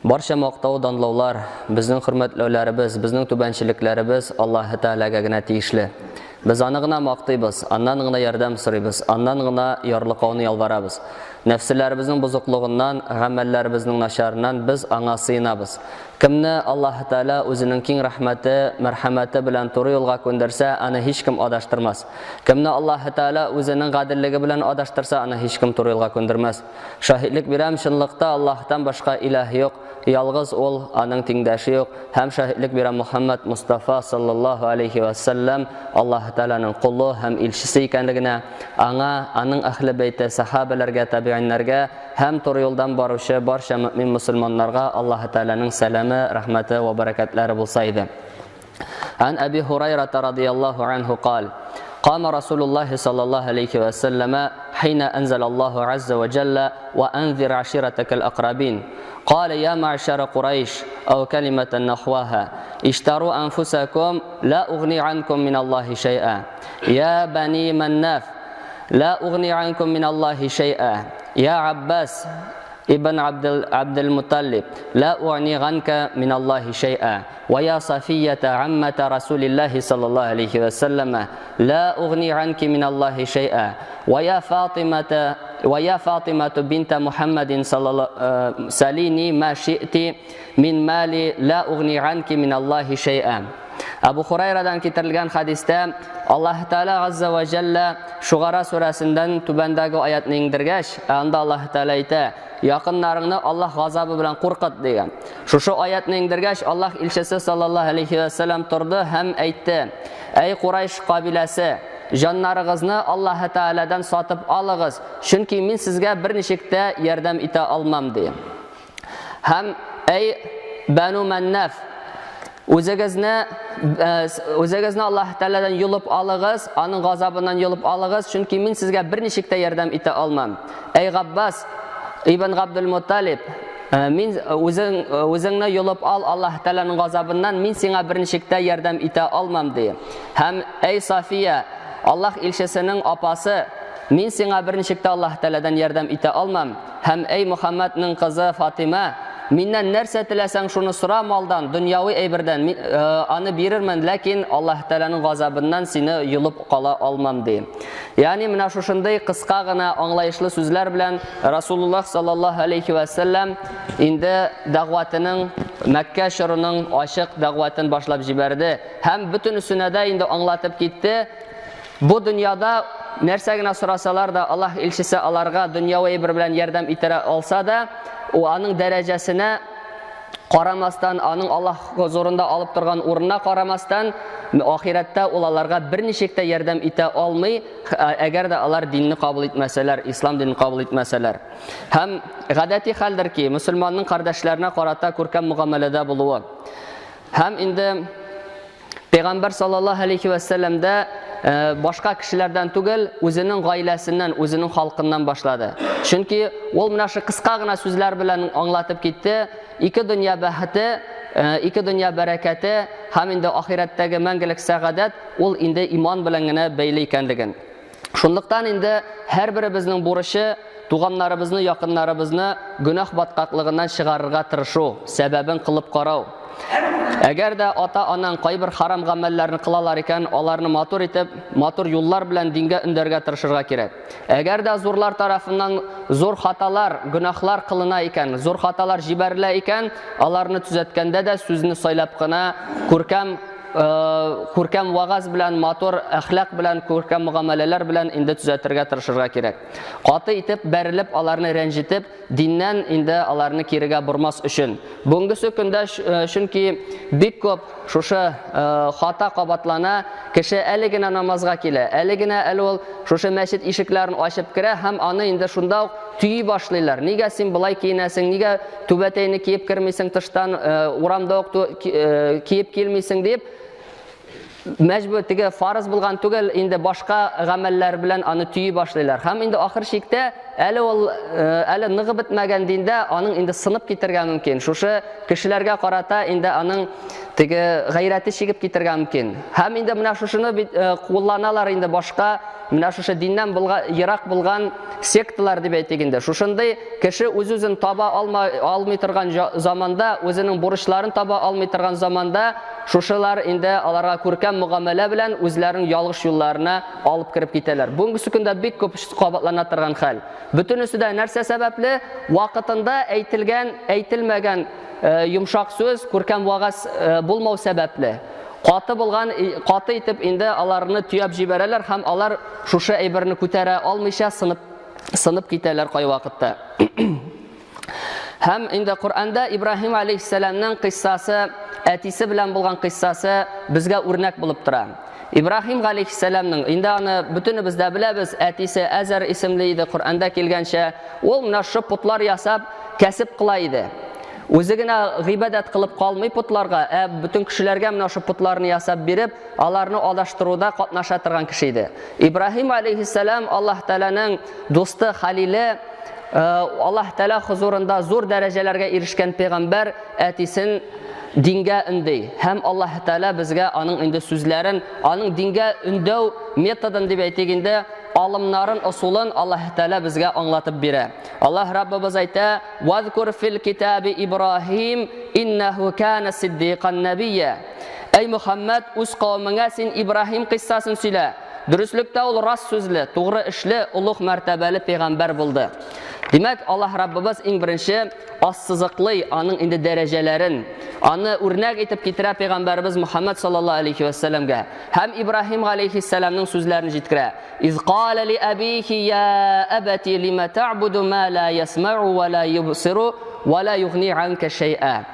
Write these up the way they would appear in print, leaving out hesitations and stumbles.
Барча мактау данлаулар, безнең хөрмәтләүләребез, безнең түбәнчелекләребез Аллаһ Тәгаләгә генә тиешле. Без аны гына мактыйбыз, аннан гына ярдәм сорыйбыз, аннан гына ярлыклауны ялварабыз. Нәфселәребезнең бозыклыгыннан, гамәлләребезнең начарыннан без аңа сыйынабыз. Кемне Аллаһ Тәгалә үзенең киң рәхмәте, мәрхәмәте белән туры юлга күндерсә, аны һичкем адаштырмас. Кемне Аллаһ Тәгалә үзенең гаделлеге белән адаштырса, аны һичкем туры юлга күндермәс. Шаһидлек бирәм, чынлыкта Аллаһтан башка илаһ юк. Ялгыз ул, аның тиңдәше юк. Һәм шаһидлек бирәм Мухаммад Мустафа саллаллаһу алейхи ва саллям Аллаһ Тәгаләнең кулы һәм илчесе икәнлегенә, аңа, аның әһле бәйте, сахабаларга, табигиннәргә һәм туры юлдан баручы барча мөмин мусламаннарга Аллаһ Тәгаләнең сәламе, рәхмәте ва бәрәкәтләре булса иде. Ан Аби Хурайра радиллаһу анһу قال: قام رسول الله صلى الله عليه وسلم حين أنزل الله عز وجل وأنذر عشيرتك الأقربين. قال: يا معشر قريش، أو كلمة نحوها: اشتروا أنفسكم لا أغني عنكم من الله شيئا. يا بني مناف، لا أغني عنكم من الله شيئا. يا عباس ابن عبد المطلب، لا أغني عنك من الله شيئا. ويا صفية عمة رسول الله صلى الله عليه وسلم، لا أغني عنك من الله شيئا. ويا فاطمة بنت محمد صلى الله سليني ما شئت من مالي، لا أغني عنك من الله شيئا. Abu Hurayradan kitirilgan hadisda Alloh Taala azza va jalla Shug'ara surasidan tubandagi oyatni indirgach, unda Alloh Taala ayta: "Yaqinlaringni Alloh g'azabi bilan qo'rqit" degan. Shu oyatni indirgach, Alloh ilchisi sallallohu alayhi va sallam turdi ham aytdi: "Ey Quraysh qabilasi, jonlaringizni Alloh Taoladan sotib oling'iz, chunki men sizga bir nechikta yordam eta olmam" degan. Ham ey Banu Mannaf, o'zingizni Alloh Taoladan yulib oling'iz, aning g'azabidan yulib oling'iz, chunki men sizga bir nechikta yordam eta olmam. Ey Abbas ibn Abdul Muttalib, men o'zingni yulib ol Alloh Taolaning g'azabidan, men senga bir nechikta yordam eta olmam deydi. Ham ey Safiya, Alloh elchisining opasi, men senga bir nechikta Alloh Taoladan yordam eta olmam. Ham ey Muhammadning qizi Fatima, mendan narsa tilasang shuni so'ra, moldan, dunyoviy ayberdan ani berirman, lekin Alloh Taolaning g'azabidan seni yulib qola olmam deydi. Ya'ni mana shunday qisqagina anglayishli so'zlar bilan Rasululloh sallallohu alayhi va sallam endi da'vatining Makka shahrining oshiq da'vatini boshlab jibardi. Ham butun sunada endi anglatib ketdi. Bu dunyoda narsagina so'rasalar da Alloh elchisi ularga dunyoviy ayber bilan yordam etara olsa-da, o aning darajasini qaramasdan, aning Alloh huzurunda olib turgan o'rnina qaramasdan, oxiratda ularga bir nechikta yordam eta olmay, agarda ular dinni qabul etmasalar, islom dinini qabul etmasalar. Ham g'adatiy holdirki, musulmonning qardoshlarini qarata ko'rkam muomalada bo'luvi. Ham endi Payg'ambar sallallohu alayhi va sallamda boshqa kishilardan tugul, o'zining oilasidan, o'zining xalqidan boshladi. Chunki u mana shu qisqagina so'zlar bilan anglatib ketdi. Ikki dunyo baxti, ikki dunyo barakati, ham endi oxiratdagi mangilik sa'odat ul endi iymon bilangina bog'liq ekanligin. Shundoqdan endi har birimizning bo'rishi tuganlarimizni, yaqinlarimizni gunoh batqaqligidan chiqarishga tirishuv, sababini qilib qarov. Agarda ota-onang qay bir haram amallarni qilalar ekan, ularni matur etib, matur yo'llar bilan dinga undirga tirishirga kerak. Agarda zo'rlar tarafidan zo'r xatolar, gunohlar qilina ekan, zo'r xatolar jibarilar ekan, ularni tuzatganda da so'zni so'ylabgina ko'rkam va'z bilan, matur axloq bilan, ko'rkam muomalalar bilan endi tuzatirga tirishirga kerak. Qoti etib, berilib, ularni ranjitib, dindan endi ularni keriga burmas uchun. Bungi kunda chunki bek ko'p shusha xato qabatlana, kishi aligina namozga kela, aligina ul shusha masjid eshiklarini ochib kira, ham ani endi shundoq tuyi boshlaylar. Nega sen bulay kiyinasing, nega tubatayni kiyib kirmaysing, tishdan uramda kiyib kelmaysing deb мәҗбүр теге фарыз булган түгел, инде башка гамәлләр белән аны төйи башлыйлар. Һәм инде ахыр чиктә әле ныгы бетмәгән диндә аның инде сынып китергә мөмкин. Шушы кешеләргә карата инде аның теге гайрәте чигеп китергә мөмкин. Һәм инде менә шушыны кулланалар инде башка менә шушы диннән ерак булган секталар дип әйтик инде. Шушындай кеше үз-үзен таба алмый торган заманда, үзенең бурычларын таба алмый торган заманда, шушылар инде аларга күркәм мөгамәлә белән үзләренең ялгыш юлларына алып кирип китәләр. Бүгенге көндә бик күп кабатлана торган хәл. Бөтенесе дә нәрсә сәбәпле? Вакытында әйтелмәгән йомшак сүз, күркәм вагаз булмау сәбәпле. Каты итеп инде аларны төяп җибәрәләр һәм алар шушы әйберне күтәрә алмыйча сынып китәләр кай вакытта. Һәм инде Коръәндә Ибраһим алейһиссаламның кыйссасы, әтисе белән булган кыйссасы безгә үрнәк булып тора. Ибраһим алейһиссаламның инде аны бөтенебез дә беләбез, әтисе Азар исемле иде. Коръәндә килгәнчә ул менә шу путлар ясап кәсеп кыла иде. Үзе генә гыйбадат кылып калмый путларга, бүтән кешеләргә менә шу путларны ясап биреп, аларны алдаштыруда катнаша торган кеше иде. Ибраһим алейһиссалам Аллаһ Тәаланың дусты, халиле, Аллаһ Тәала хузурында зур дәрәҗәләргә ирешкән пәйгамбәр әтисен дингә өндәй. Һәм Аллаһ Тәала безгә аның инде сүзләрен, аның дингә өндәү методын дип әйтик инде, алымнарын, усулын Аллаһ Тәала безгә аңлатып бирә. Аллаһ Раббыбыз әйтә: "Вазкур фил китаби Ибраһим, иннаху кана сиддиқан набiyya." Эй Мөхәммәд, үз кавмыңа син Ибраһим кыссасын сөйлә. Дөреслекдә ул рас сүзле, тугры эшле, улуг мәртәбәле пәйгамбәр булды. Димәк, Аллаһ Раббыбыз иң беренче ассызыклый аның инде дәрәҗәләрен, аны үрнәк итеп китерә пәйгамбәрбез Мөхәммәд саллаллаһу алейхи ва сәлләмгә. Һәм Ибраһим алейһиссаламның сүзләрен җиткерә. "Из қала ли абихи я абати лима та'буду ма ла ясмa'у ва ла юбсиру ва ла югни анка шай'a."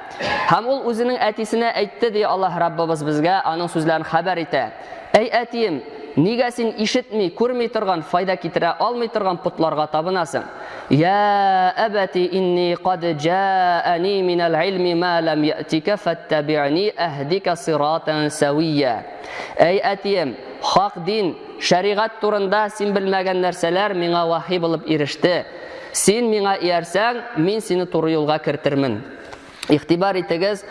Һәм ул үзенең әтисенә әйтте ди Аллаһ Раббыбыз безгә аның сүзләрен хәбәр итә. "Эй әтием, нигә син ишетми, күрми торган, файда китерә алмый торган путларга табынасың? Я абати инни кад джаани минал илми ма лам ятика фаттаби'ни ахдика сиратан савия." Эй әтием, хак дин, шәригать турында син белмәгән нәрсәләр миңа вахи булып иреште. Син миңа иярсәң, мин сине туры юлга кертирмен. Игътибар итегез,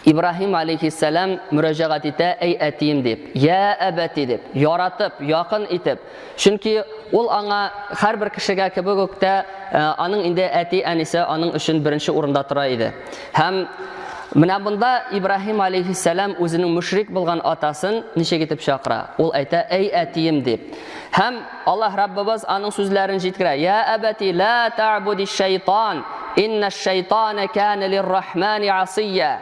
Ибраһим алейһиссалам мөрәҗәгать итә, "Эй әтием" дип, "Я әбәти" дип, яратып, якын итеп. Чөнки ул аңа һәрбер кешегә кебек үк тә аның инде әти, әнисе аның өчен беренче урында тора иде. Һәм менә бунда Ибраһим алейһиссалам үзенең мушрик булган атасын ничек итеп чакыра? Ул әйтә, "Эй әтием" дип. Һәм Аллаһ Раббыбыз аның сүзләрен җиткерә. "Я әбәти ла та'буди шайтан, инна шайтана кана лир-рахмани асия."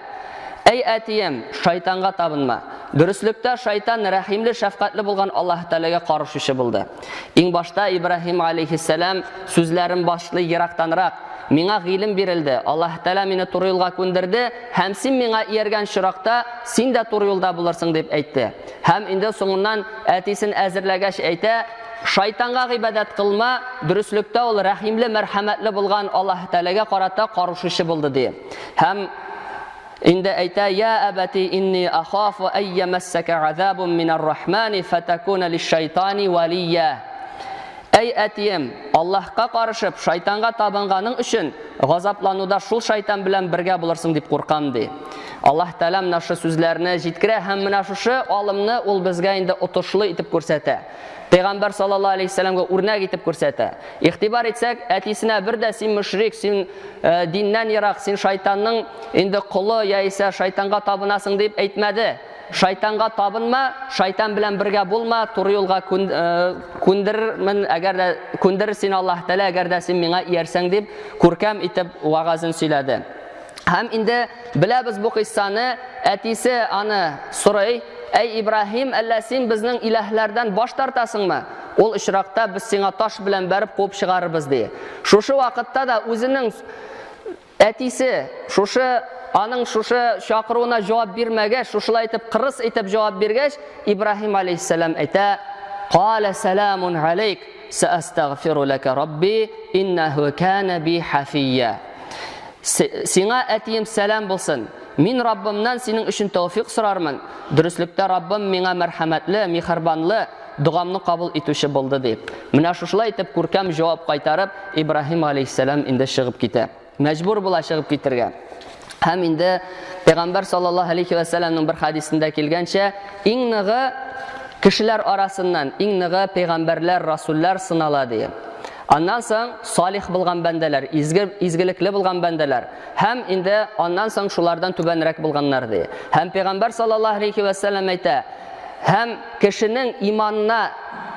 Эй әтием, шайтанга табынма. Дөреслекдә шайтан рәхимле, шәфкатьле булган Аллаһ Тәаләгә каршычы булды. Иң башта Ибраһим алейһиссалам сүзләрен башлый ерактанрак. "Миңа гыйлем бирелде, Аллаһ Тәала мине туры юлга күндерде, һәм син миңа ияргән чиракта син дә туры юлда булырсың" дип әйтте. Һәм инде соңыннан әтисен әзерләгәч әйтә, "Шайтанга гыйбадат кылма, дөреслекдә ул рәхимле, мәрхәмәтле булган Аллаһ Тәаләгә карата каршычы булды" ди. Һәм инде әйтә, "Я әбәти инни ахафу ан ямассака азабун минар-рахмани фатакуна лиш-шайтани валия." Эй әтием, Аллаһка карышып шайтанга табынганың өчен газаплануда шул шайтан белән бергә булырсың дип куркам ди. Аллаһ Тәала менә шу сүзләрне җиткерә һәм менә шушы алымны ул безгә инде отышлы итеп күрсәтә. Пәйгамбәр саллаллаһу алейхи вәсәлләмгә үрнәк итеп күрсәтә. Игътибар итсәк, әтисенә бер дә син мушрик, син диннән ерак, син шайтанның инде кулы яисә шайтанга табынасың дип әйтмәде. Шайтанга табынма, шайтан белән бергә булма, туры юлга күндермен, әгәр дә күндер син Аллаһ Тәала, әгәр дә син миңа иярсәң дип күркәм итеп вагазын сөйләде. Һәм инде беләбез бу кыйссаны, әтисе аны сорый, "Эй Ибраһим, әллә син безнең иләһләрдән баш тартасыңмы? Ул ишракта без сиңа таш белән бәреп куып чыгарыбыз" ди. Шушы вакытта да үзенең әтисе аның шушы чакыруына җавап бирмәгәч, шушылай итеп кырыс итеп җавап биргәч, Ибраһим алейһиссалам әйтә, "Қала саламун алейк, саастагфиру лака рабби, иннаху кана би хафия." Сиңа әтием сәлам булсын. Мин Раббымнан синең өчен тәүфик сорармын. Дөреслектә Раббым миңа мәрхәмәтле, михербанлы, дугамны кабул итүче булды дип. Менә шушылай итеп күркәм җавап кайтарып, Ибраһим алейһиссалам инде чыгып китә. Мәҗбүр була чыгып китәргә. Һәм инде Пәйгамбәр саллаллаһу алейһи ва сәлламның бер хадисендә килгәнчә, иң ныгы кешеләр арасыннан, иң ныгы пәйгамбәрләр, расуллар сынала ди. Аннан соң салих булган бәндәләр, изгелекле булган бәндәләр. Һәм инде аннан соң шулардан түбәнрәк булганнар ди. Һәм Пәйгамбәр саллаллаһу алейһи ва сәллям әйтә, һәм кешенең иманына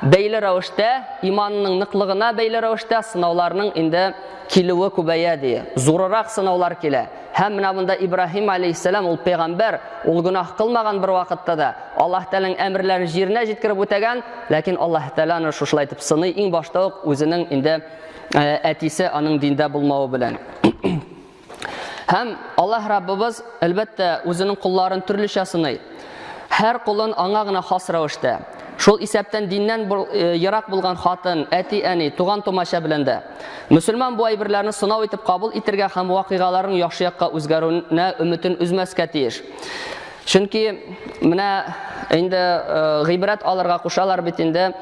бәйле рәвештә, иманының ныклыгына бәйле рәвештә сынауларның инде килүе күбәя ди. Зуррак сынаулар килә. Һәм менә монда Ибраһим алейһиссалам ул пәйгамбәр, ул гөнаһ кылмаган бер вакытта да Аллаһ Тәгаләнең әмерләрен җиренә җиткереп үтәгән, ләкин Аллаһ Тәгаләне шушылай итеп сыный иң башта ук үзенең инде әтисе аның диндә булмавы белән. Һәм Аллаһ Раббыбыз әлбәттә үзенең кулларын төрлечә сыный. Һәр кулын аңа гына хас рәвештә. Шул исәптән диннән ярак булган хатын, әти, әни, туган тумаша белән дә мөселман бу әйберләрне сынау итеп кабул итәргә һәм вакыйгаларның яхшы якка үзгәрүенә өметен үзмәскә тиеш. Чөнки менә инде гыйбрәт алырга кушалар бит инде.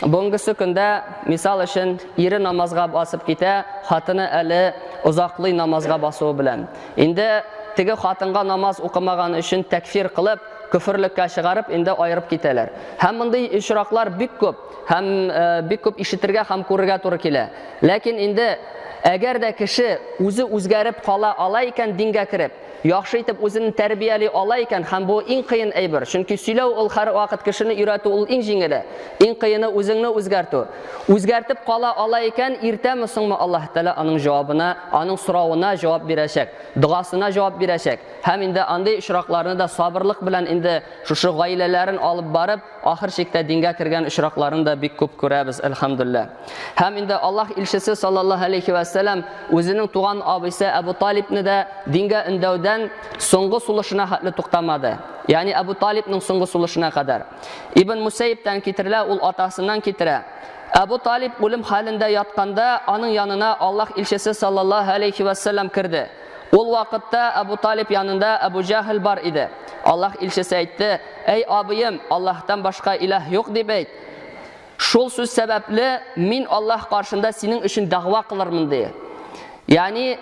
Бүгенге көндә мисал өчен ире намазга басып китә, хатыны әле узаклый намазга басуы белән. Инде теге хатынга намаз укымаган өчен тәкфир кылып, küfürlükкә чыгарып, инде айырып китәләр. Һәм мондый ишраклар бик күп, һәм бик күп ишетергә һәм күрергә туры килә. Ләкин инде әгәр дә кеше үзе үзгәреп кала ала икән дингә кереп, яхшы итеп үзен тәрбияли ала икән, һәм бу иң кыен әйбер. Чөнки сөйләү ул һәр вакыт кешене өйрәтү ул иң җиңеле. Иң кыены үзеңне үзгәртү. Үзгәртеп кала ала икән, иртәме соңмы Аллаһ Тәгалә аның җавабына, аның сорауына җавап бирәчәк, дуасына җавап бирәчәк. Һәм инде андый ишракларны да сабырлык белән инде шушы гаиләләрен алып барып, ахыр чиктә дингә кергән ишракларын да бик күп күрәбез, әлхәмдүлилләh. Һәм инде Аллаһ илчесе саллаллаһу алейһи ва сәллям үзенең туган абыйсы Абу Талибны да дингә өндәүдән соңгы сулышына хәтле туктамады. Ягъни Абу Талибның соңгы сулышына кадәр. Ибн Мусайибтан китерелә, ул атасыннан китерә. Абу Талиб үлем хәлендә ятканда, аның янына Аллаһ илчесе саллаллаһу алейһи ва сәллям кирде. Ул вакытта Абу Талиб янында Абу Джахл бар иде. Аллаһ илчесе әйтте: "Эй абыем, Аллаһтан башка илаһ юк" дип әйт. Шул сүз сәбәпле мин Аллаһ каршында синең өчен дәгъва кылырмын ди. Ягъни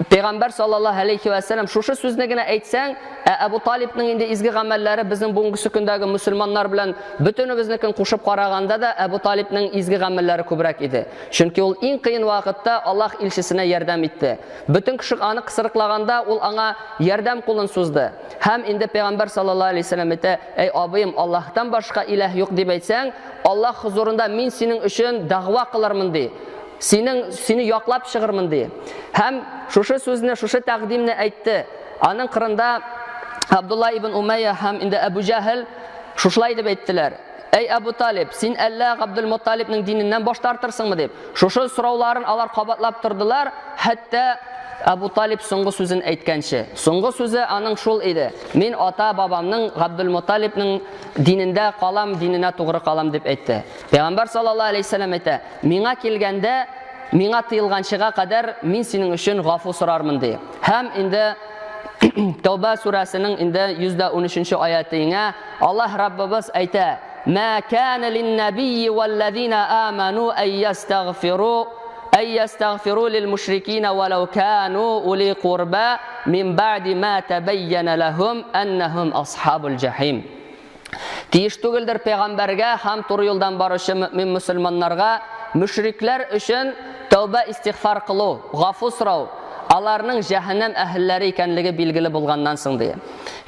Пәйгамбәр саллаллаһу алейһи ва сәллям шушы сүзне генә әйтсәң, Абу Талибның инде изге гамәлләре безнең бүгенге көндәге мусульманнар белән бөтенебезнекен кушып караганда да Абу Талибның изге гамәлләре күбрәк иде. Чөнки ул иң кыен вакытта Аллаһ илчесенә ярдәм итте. Бөтен кеше аны кысырыклаганда, ул аңа ярдәм кулын сузды. Һәм инде Пәйгамбәр саллаллаһу алейһи ва сәллям әйтә: "Эй абыем, Аллаһтан башка илаһ юк" дип әйтсәң, Аллаһ хузурында мин синең өчен дәгъва кылырмын ди. Сине яклап чыгырмын ди. Һәм шушы сүзне, шушы тәкъдимне әйтте. Аның кырында Абдулла ибн Умайя һәм инде Абу Джахл шушылай дип әйттеләр: "Эй Абу Талиб, син әллә Абдул Мутталибның диненнән баш тартырсыңмы?" дип. Шушы сорауларын алар кабатлап тордылар, хәтта Абу Талиб соңгы сүзен әйткәнче. Соңгы сүзе аның шул иде: "Мин ата-бабамның Абдул Мутталибның динендә калам, диненә тугры калам" дип әйтте. Пәйгамбәр саллаллаһу алейһи ва сәллям әйтә: "Миңа килгәндә, миңа тыелганчыга кадәр мин синең өчен гафу сорармын" ди. Һәм инде Тәүбә сүрәсенең инде 113-нче аятына Аллаһ Раббыбыз әйтә: "Ма кана лин-набiyyi вал-лазина аману ayyastaghfiru lil-mushrikina walau kanu uli qurba min ba'di ma tabayyana lahum annahum ashabul jahim." Тиеш түгелдер пәйгамбәргә һәм туры юлдан баручы мөмин мусульманнарга мушриклар өчен тәүбә истигъфар кылу, гафу сорау, аларның җәһәннәм әһелләре икәнлеге билгеле булганнан соң ди.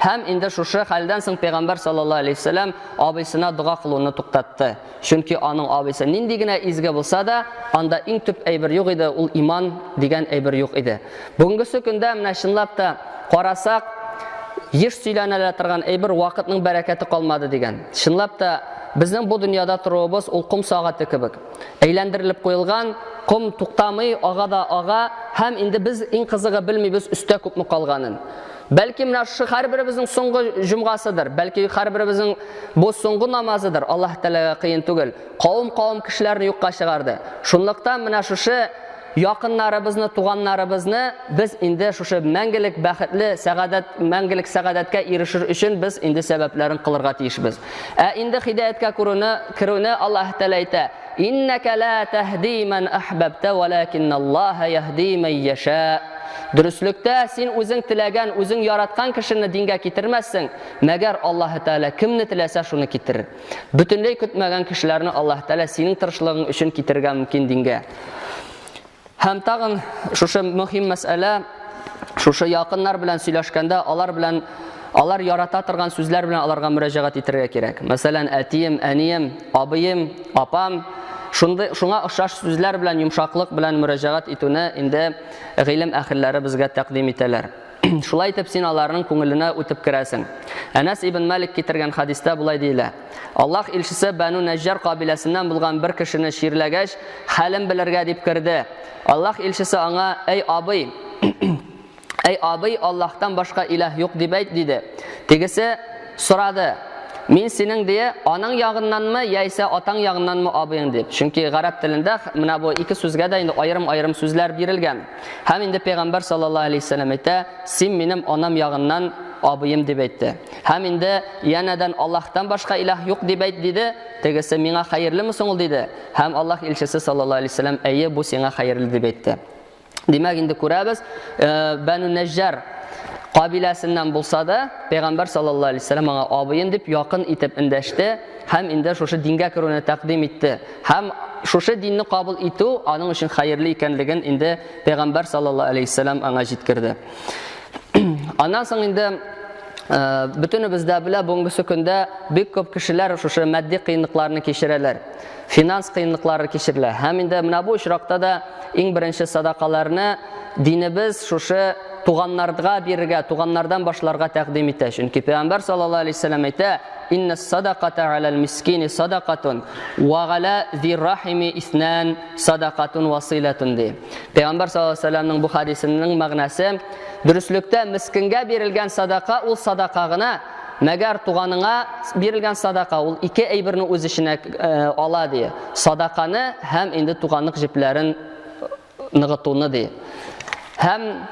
Һәм инде шушы хәлдән соң Пәйгамбәр саллаллаһу алейһи ва сәллям абыйсына дуга кылуны туктатты. Чөнки аның абыйсы нинди генә изге булса да, анда иң төп әйбер юк иде, ул иман дигән әйбер юк иде. Бүгенге көндә менә чынлап та карасак, еш сөйләнәләр торган әйбер вакытның бәрәкәте калмады дигән. Чынлап та безнең бу дөньяда торуыбыз ул ком сагаты кебек. Әйләндерелеп куелган, ком туктамый, ага да ага, һәм инде без иң кызыгы белмибез өстә күпме калганын. Бәлки менә шу һәрберебезнең соңгы җумгасыдыр, бәлки һәрберебезнең бу соңгы намазыдыр. Аллаһ Тәгаләгә кыен түгел. Кавым кешеләрне юкка чыгарды. Шунлыктан менә шушы якыннарыбызны, туганнарыбызны без инде шушы мәңгелек бәхетле сәгадәт, мәңгелек сәгадәткә ирешер өчен без инде сәбәпләрен кылырга тиешбез. Инде хидаяткә керүне Аллаһ Тәгалә әйтә: "Иннәка ла тәһди ман ахбабта, валакинналлаһа яһди ман яша." Дөреслекдә син үзең теләгән, үзең яраткан кешене дингә китермәссең, мәгәр Аллаһ Тәгалә кемне теләсә шуны китерер. Бөтенләй көтмәгән кешеләрне Аллаһ Тәгалә синең тырышлыгың өчен китергә мөмкин дингә. Һәм тагын шушы мөһим мәсьәлә, шушы якыннар белән сөйләшкәндә, алар ярата торган сүзләр белән аларга мөрәҗәгать итәргә кирәк. Мәсәлән, әтием, әнием, абыем, апам, шуңа охшаш сүзләр белән, йомшаклык белән мөрәҗәгать итүне инде гыйлем әһелләре безгә тәкъдим итәләр. Шулай итеп син аларның күңеленә үтеп керәсең. Анас ибн Малик китергән хадистә булай диелә: Аллаһ илчесе Бану Наҗҗар кабиләсеннән булган бер кешене ширләгәч, хәлен белергә дип керде. Аллаһ илчесе аңа: "Эй абый, Аллаһтан башка илаһ юк дип әйт", диде. Тегесе сорады: "Мин синең дие, аның ягыннанмы, яисә атаң ягыннанмы абыең?" дип. Чөнки гарәп телендә менә бу ике сүзгә дә инде аерым сүзләр бирелгән. Һәм инде Пәйгамбәр саллаллаһу алейһи вәсәлләм әйтә: "Син минем анам ягыннан абыем" дип әйтте. Һәм инде янәдән Аллаһтан башка илаһ юк дип әйт диде. Тегесе: "Миңа хәерлеме соң ул?" диде. Һәм Аллаһ илчесе саллаллаһу алейһи вәсәлләм: "Әйе, бу сиңа хәерле" дип әйтте. Димәк, инде күрәбез, Бану Наҗҗар кабиләсеннән булса да, Пәйгамбәр саллаллаһу алейһи вәсәлләм аңа абыем дип якын итеп эндәште һәм инде шушы дингә керүне тәкъдим итте. Һәм шушы динне кабул итү аның өчен хәерле икәнлеген инде Пәйгамбәр саллаллаһу алейһи вәсәлләм аңа җиткерде. Аннан соң инде бөтенебез дә белә, бүгенге көндә бик күп кешеләр шушы матди кыенлыкларны кичерәләр, финанс кыенлыклары кичерәләр. Һәм инде менә бу очракта да иң беренче садакаларны динебез шушы туганнарга бирергә, туганнардан башларга тәкъдим итә. Чөнки Пәйгамбәр саллаллаһу алейһи вәсәлләм әйтә: "Инна садаката алал мискини садакатун, ва гала зи рахими итнан садакатун василатун" ди. Пәйгамбәр саллаллаһу алейһи вәсәлләмнең бу хадисенең мәгънәсе: дөреслекдә мискенгә бирелгән садака ул садака гына, мәгәр туганыңа бирелгән садака ул ике әйберне үз иченә ала ди. Садаканы һәм инде туганлык җепләрен ныгытуны ди. Һәм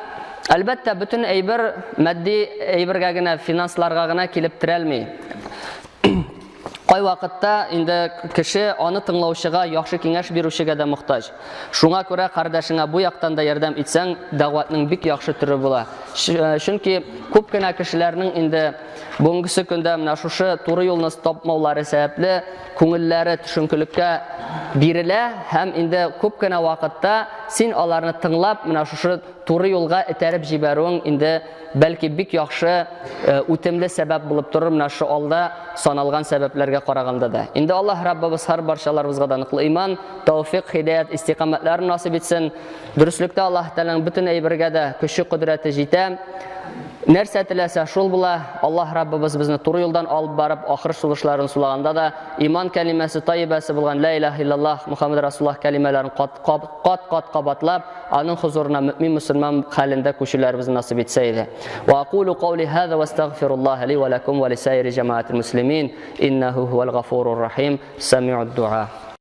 әлбәттә бөтен әйбер матди әйбергә генә, финансларга гына килеп терәлми. Кай вакытта инде кеше аны тыңлаучыга, яхшы киңәш бирүчегә дә мохтаҗ. Шуңа күрә кардәшеңә бу яктан да ярдәм итсәң, дәгъватның бик яхшы түре була. Чөнки күп кенә кешеләрнең инде бүгенге көндә менә шушы туры юлны тапмаулары сәбәпле күңелләре төшенкелеккә бирелә һәм инде күп кенә вакытта син аларны тыңлап, менә шушы туры юлга этәреп җибәрүең инде бәлки бик яхшы үтемле сәбәп булып торыр менә шу алда саналган сәбәпләргә караганда да. Инде Аллаһ Раббыбыз һәр барчаларыбызга да ныклы иман, тәүфик, хидаят, истиқамәтләрен насыйп итсен. Дөреслекдә Аллаһ Тәгаләнең бөтен әйбергә дә көче, кодрәте җитә. Нәрсә теләсә шул була. Аллаһ Раббыбыз безне туры юлдан алып барып, ахыр сулышларын сулаганда да иман кәлимәсе таyyibәсе булган ла илаһа иллаллаһ Мухаммад Расулуллаһ кәлимәләрен кат кабатлап, аның хузурына мөмин мусульман хәлендә күчүләребезне насыйп итсә иде. Ва aqulu qawli hadha wastaghfirullah li wa lakum wa li sa'iri jama'atil muslimin innahu huwal ghafurur rahim. Sami'ud du'a.